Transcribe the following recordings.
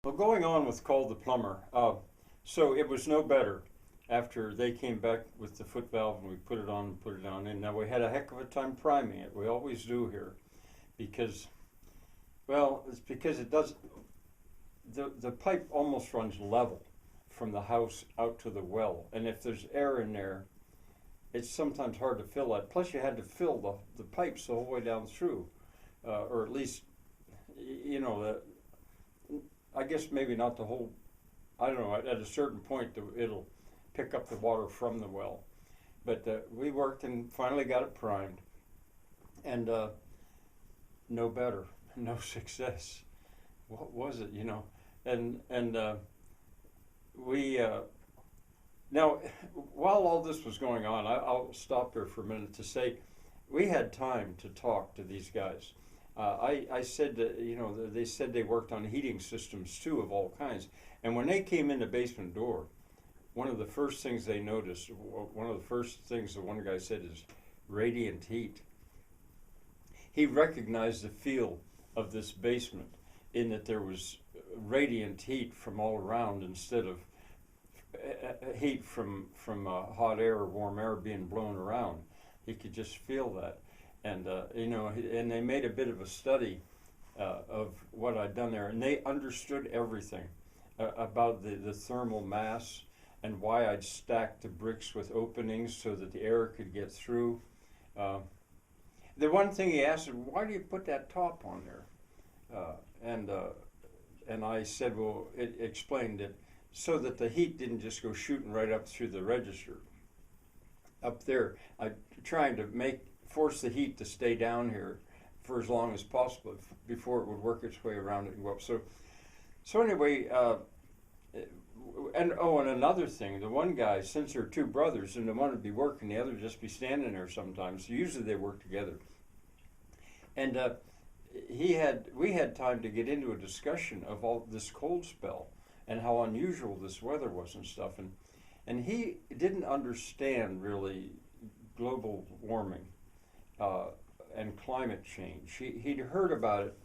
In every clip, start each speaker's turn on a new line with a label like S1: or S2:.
S1: Well, going on with Called the Plumber, so it was no better after they came back with the foot valve and we put it on and put it on. And now we had a heck of a time priming it. We always do here because, well, it's because it does, the pipe almost runs level from the house out to the well. And if there's air in there, it's sometimes hard to fill that. Plus, you had to fill the pipes the whole way down through, or at least, you know, I guess maybe not the whole. I don't know. At a certain point, it'll pick up the water from the well. But we worked and finally got it primed, and no better, no success. What was it, you know? And we now, while all this was going on, I'll stop here for a minute to say we had time to talk to these guys. I said that, you know, they said they worked on heating systems too of all kinds. And when they came in the basement door, one of the first things they noticed, one of the first things the one guy said is radiant heat. He recognized the feel of this basement in that there was radiant heat from all around instead of heat from hot air or warm air being blown around. He could just feel that. And you know, and they made a bit of a study of what I'd done there, and they understood everything about the thermal mass and why I'd stacked the bricks with openings so that the air could get through. The one thing he asked is, "Why do you put that top on there?" And I said, "Well, it explained it so that the heat didn't just go shooting right up through the register. Up there, I trying to force the heat to stay down here for as long as possible before it would work its way around it and go up." So anyway, and another thing, the one guy, since they're two brothers and the one would be working, the other would just be standing there sometimes. So usually they work together. And we had time to get into a discussion of all this cold spell and how unusual this weather was and stuff. And he didn't understand really global warming and climate change. He'd heard about it,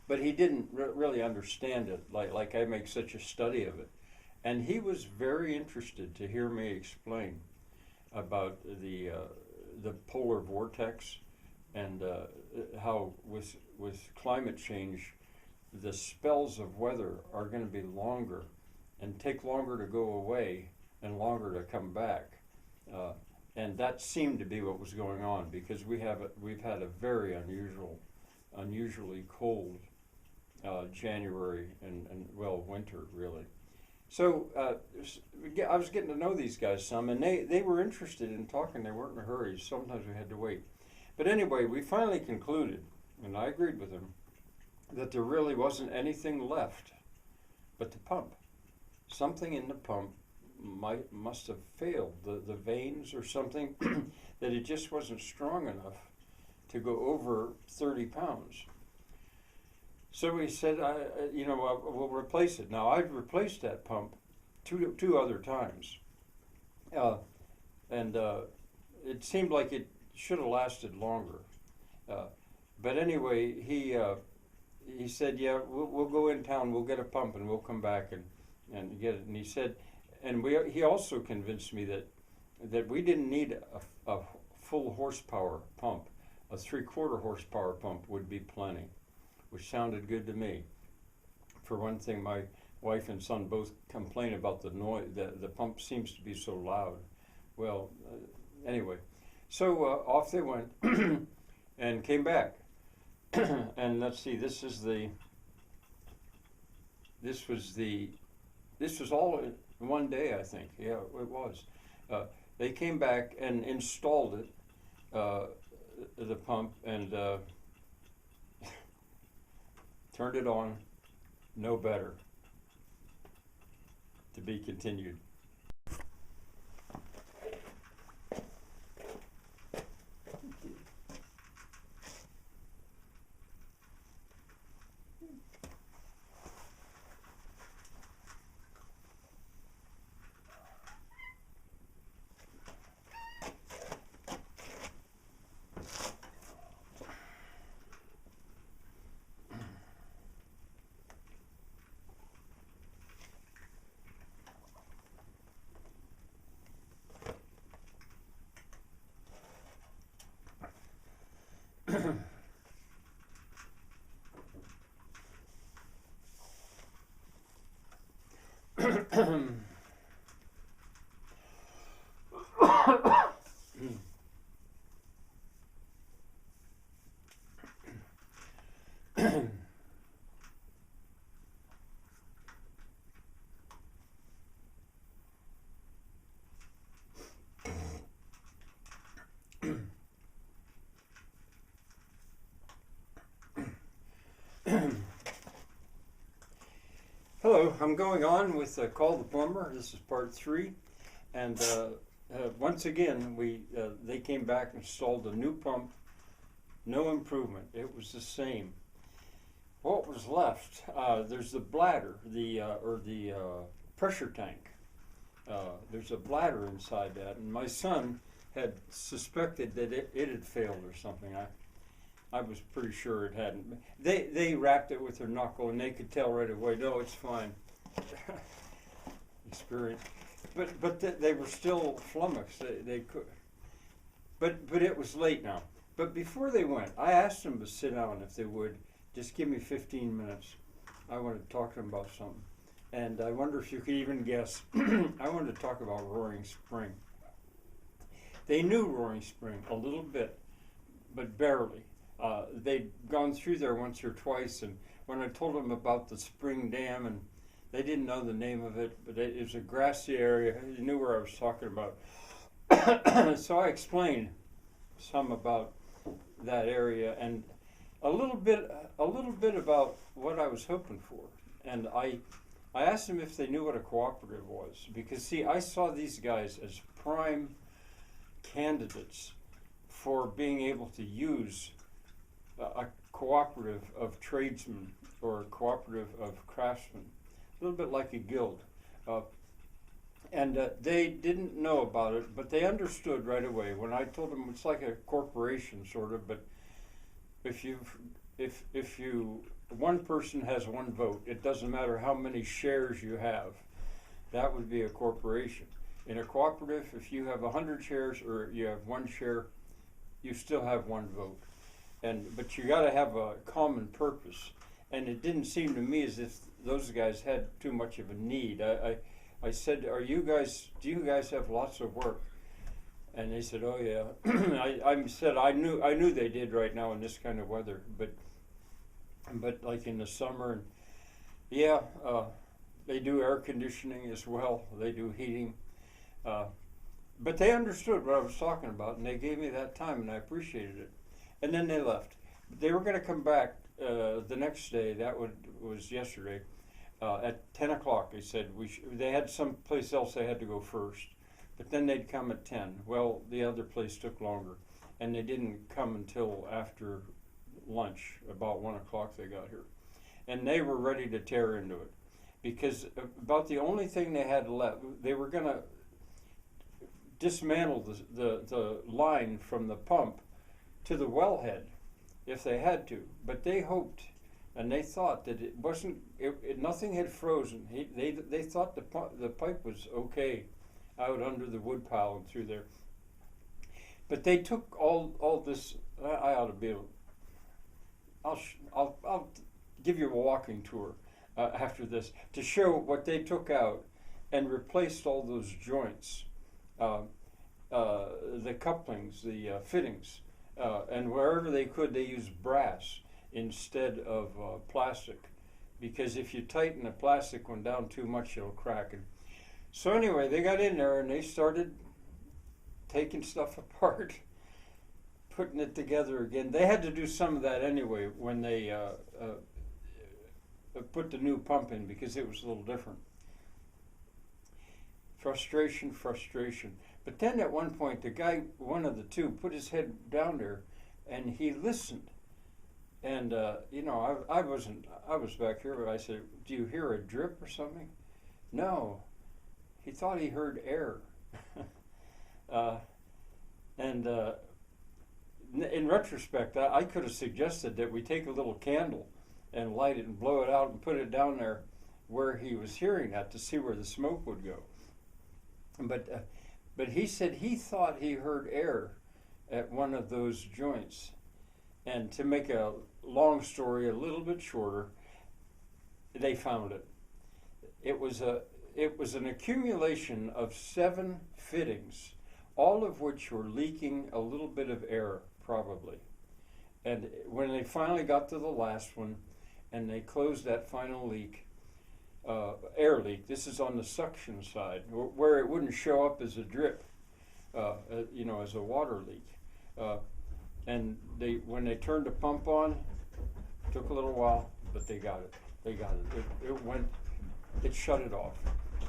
S1: but he didn't really understand it like I make such a study of it. And he was very interested to hear me explain about the polar vortex and how with climate change, the spells of weather are going to be longer and take longer to go away and longer to come back. And that seemed to be what was going on because we've had a very unusually cold January and well, winter really. So I was getting to know these guys some, and they were interested in talking. They weren't in a hurry. Sometimes we had to wait. But anyway, we finally concluded, and I agreed with them, that there really wasn't anything left but the pump. Something in the pump must have failed, the veins or something, that it just wasn't strong enough to go over 30 pounds. So we said, you know, we'll replace it. Now, I've replaced that pump two other times. And it seemed like it should have lasted longer. But anyway, he said, yeah, we'll go in town, we'll get a pump, and we'll come back and get it. And he said, and he also convinced me that we didn't need a full horsepower pump. A 3/4 horsepower pump would be plenty, which sounded good to me. For one thing, my wife and son both complain about the noise. The pump seems to be so loud. Well, anyway, so off they went and came back. And let's see, this was all in one day, I think. Yeah, it was. They came back and installed it, the pump, and turned it on. No better. To be continued. Hello, I'm going on with Call the Plumber. This is part 3, and once again they came back and installed a new pump. No improvement. It was the same. What was left? There's the bladder, the pressure tank. There's a bladder inside that, and my son had suspected that it had failed or something. I was pretty sure it hadn't. They wrapped it with their knuckle, and they could tell right away. No, it's fine. Experience, but they were still flummoxed. They could, but it was late now. But before they went, I asked them to sit down if they would. Just give me 15 minutes. I wanted to talk to them about something, and I wonder if you could even guess. I wanted to talk about Roaring Spring. They knew Roaring Spring a little bit, but barely. They'd gone through there once or twice, and when I told them about the spring dam, and they didn't know the name of it, but it was a grassy area. They knew where I was talking about. So I explained some about that area and a little bit about what I was hoping for. And I asked them if they knew what a cooperative was, because see, I saw these guys as prime candidates for being able to use a cooperative of tradesmen or a cooperative of craftsmen, a little bit like a guild. And they didn't know about it, but they understood right away when I told them it's like a corporation sort of, but if one person has one vote, it doesn't matter how many shares you have, that would be a corporation. In a cooperative, if you have 100 shares or you have one share, you still have one vote. But you got to have a common purpose. And it didn't seem to me as if those guys had too much of a need. I said, do you guys have lots of work? And they said, oh yeah. I said, I knew they did right now in this kind of weather, but like in the summer, and yeah, they do air conditioning as well. They do heating. But they understood what I was talking about, and they gave me that time, and I appreciated it. And then they left. They were going to come back the next day. That was yesterday. At 10 o'clock, they said they had some place else they had to go first, but then they'd come at 10. Well, the other place took longer, and they didn't come until after lunch. About 1 o'clock they got here, and they were ready to tear into it, because about the only thing they had left, they were going to dismantle the line from the pump to the wellhead if they had to, but they hoped and they thought that it wasn't, nothing had frozen. They thought the pipe was okay out under the wood pile and through there. But they took all this. I ought to be able. I'll give you a walking tour after this to show what they took out and replaced all those joints, the couplings, the fittings, and wherever they could, they used brass instead of plastic, because if you tighten the plastic one down too much, it'll crack. And so anyway, they got in there and they started taking stuff apart, putting it together again. They had to do some of that anyway when they put the new pump in, because it was a little different. Frustration. But then at one point, the guy, one of the two, put his head down there and he listened. And, I was back here, but I said, do you hear a drip or something? No. He thought he heard air. In retrospect, I could have suggested that we take a little candle and light it and blow it out and put it down there where he was hearing that to see where the smoke would go. But he said he thought he heard air at one of those joints. And to make a long story a little bit shorter, they found it. It it was an accumulation of 7 fittings, all of which were leaking a little bit of air, probably. And when they finally got to the last one, and they closed that final leak, air leak, this is on the suction side, where it wouldn't show up as a drip, you know, as a water leak. And when they turned the pump on, it took a little while, but they got it. They got it. It shut it off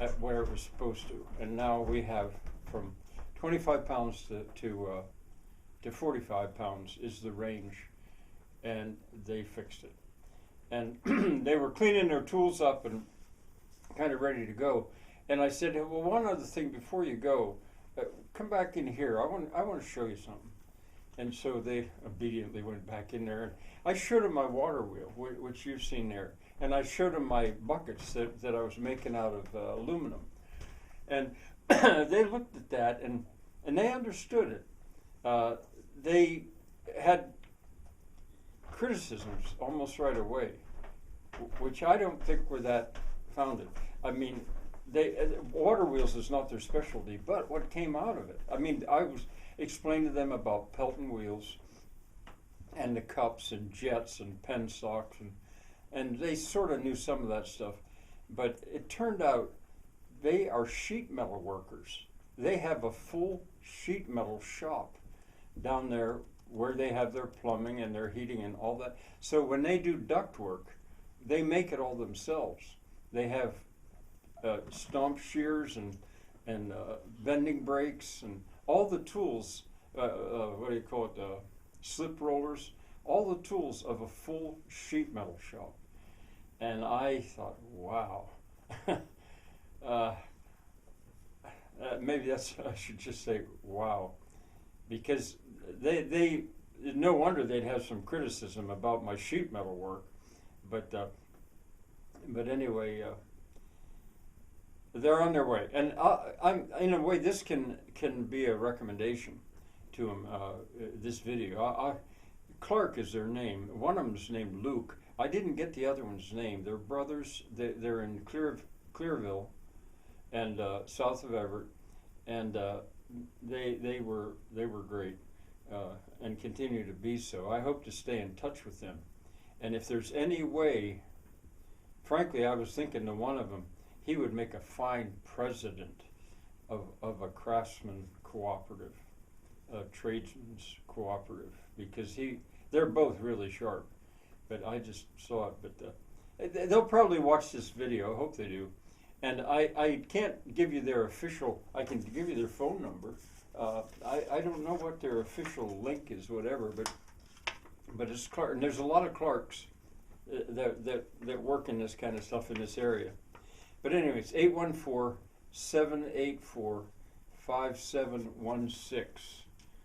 S1: at where it was supposed to. And now we have from 25 pounds to 45 pounds is the range, and they fixed it. And they were cleaning their tools up and kind of ready to go. And I said, well, one other thing before you go, come back in here. I want to show you something. And so they obediently went back in there. And I showed them my water wheel, which you've seen there. And I showed them my buckets that I was making out of aluminum. And they looked at that and they understood it. They had criticisms almost right away, which I don't think were that founded. I mean, water wheels is not their specialty, but what came out of it. I mean, I was explaining to them about Pelton wheels and the cups and jets and pensocks, and they sort of knew some of that stuff. But it turned out they are sheet metal workers. They have a full sheet metal shop down there where they have their plumbing and their heating and all that. So when they do duct work, they make it all themselves. They have stomp shears and bending brakes and all the tools, what do you call it, slip rollers, all the tools of a full sheet metal shop. And I thought, wow. Maybe I should just say, wow. Because they no wonder they'd have some criticism about my sheet metal work. But anyway, they're on their way. And I'm in a way, this can be a recommendation to them, this video. Clark is their name. One of them is named Luke. I didn't get the other one's name. They're brothers. They're in Clearville and south of Everett, and they were great and continue to be so. I hope to stay in touch with them. And if there's any way, frankly, I was thinking to one of them, he would make a fine president of a craftsman cooperative, a tradesman's cooperative, because they're both really sharp. But I just saw it. But they'll probably watch this video. I hope they do. And I can't give you their official. I can give you their phone number. I don't know what their official link is, whatever. But it's Clark, and there's a lot of Clarks that work in this kind of stuff in this area. But anyways, 814-784-5716.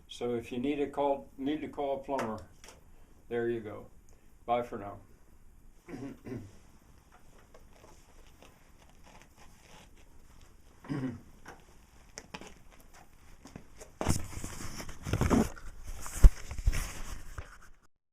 S1: So if you need to call a plumber, there you go. Bye for now.